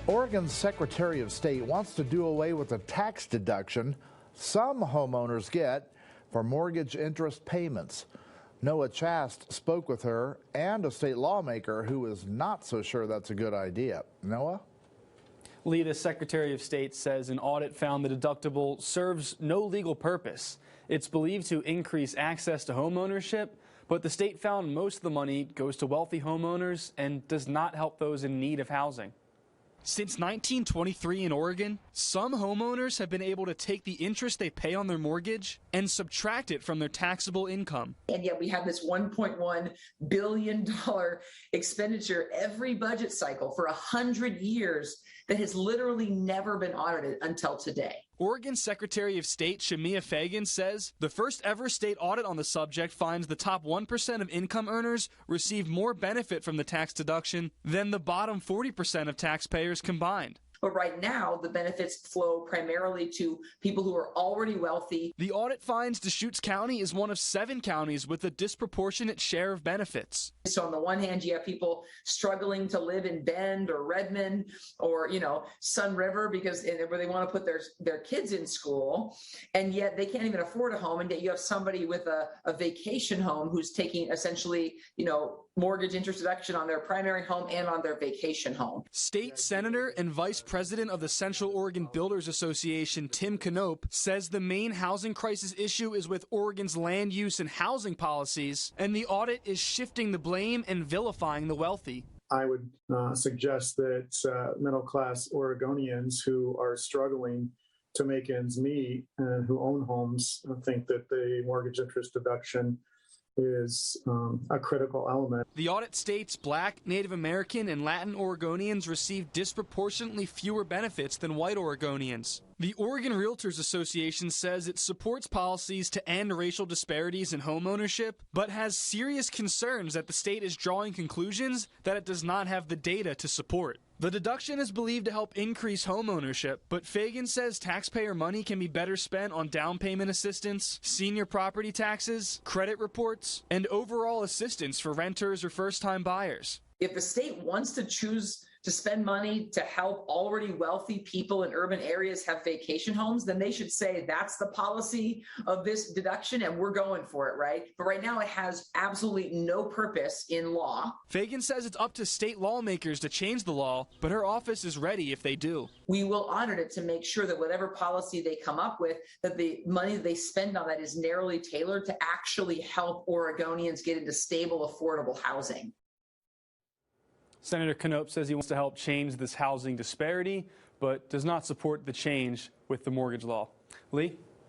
Oregon's Secretary of State wants to do away with a tax deduction some homeowners get for mortgage interest payments. Noah Chast spoke with her and a state lawmaker who is not so sure that's a good idea. Noah? Lee, the Secretary of State says an audit found the deductible serves no legal purpose. It's believed to increase access to homeownership, but the state found most of the money goes to wealthy homeowners and does not help those in need of housing. Since 1923 in Oregon, some homeowners have been able to take the interest they pay on their mortgage and subtract it from their taxable income. And yet we have this $1.1 billion expenditure every budget cycle for 100 years that has literally never been audited until today. Oregon Secretary of State Shemia Fagan says the first ever state audit on the subject finds the top 1% of income earners receive more benefit from the tax deduction than the bottom 40% of taxpayers combined. But right now, the benefits flow primarily to people who are already wealthy. The audit finds Deschutes County is one of 7 counties with a disproportionate share of benefits. So on the one hand, you have people struggling to live in Bend or Redmond or, Sun River where they want to put their kids in school, and yet they can't even afford a home. And yet you have somebody with a vacation home who's taking essentially, mortgage interest deduction on their primary home and on their vacation home. State Senator and Vice President of the Central Oregon Builders Association, Tim Knopp, says the main housing crisis issue is with Oregon's land use and housing policies, and the audit is shifting the blame and vilifying the wealthy. I would suggest that middle-class Oregonians who are struggling to make ends meet and who own homes think that the mortgage interest deduction is a critical element. The audit states Black, Native American, and Latin Oregonians receive disproportionately fewer benefits than white Oregonians. The Oregon Realtors Association says it supports policies to end racial disparities in homeownership, but has serious concerns that the state is drawing conclusions that it does not have the data to support. The deduction is believed to help increase homeownership, but Fagan says taxpayer money can be better spent on down payment assistance, senior property taxes, credit reports, and overall assistance for renters or first-time buyers. If the state wants to choose to spend money to help already wealthy people in urban areas have vacation homes, then they should say that's the policy of this deduction and we're going for it, right? But right now it has absolutely no purpose in law. Fagan says it's up to state lawmakers to change the law, but her office is ready if they do. We will audit it to make sure that whatever policy they come up with, that the money they spend on that is narrowly tailored to actually help Oregonians get into stable, affordable housing. Senator Knopp says he wants to help change this housing disparity, but does not support the change with the mortgage law. Lee?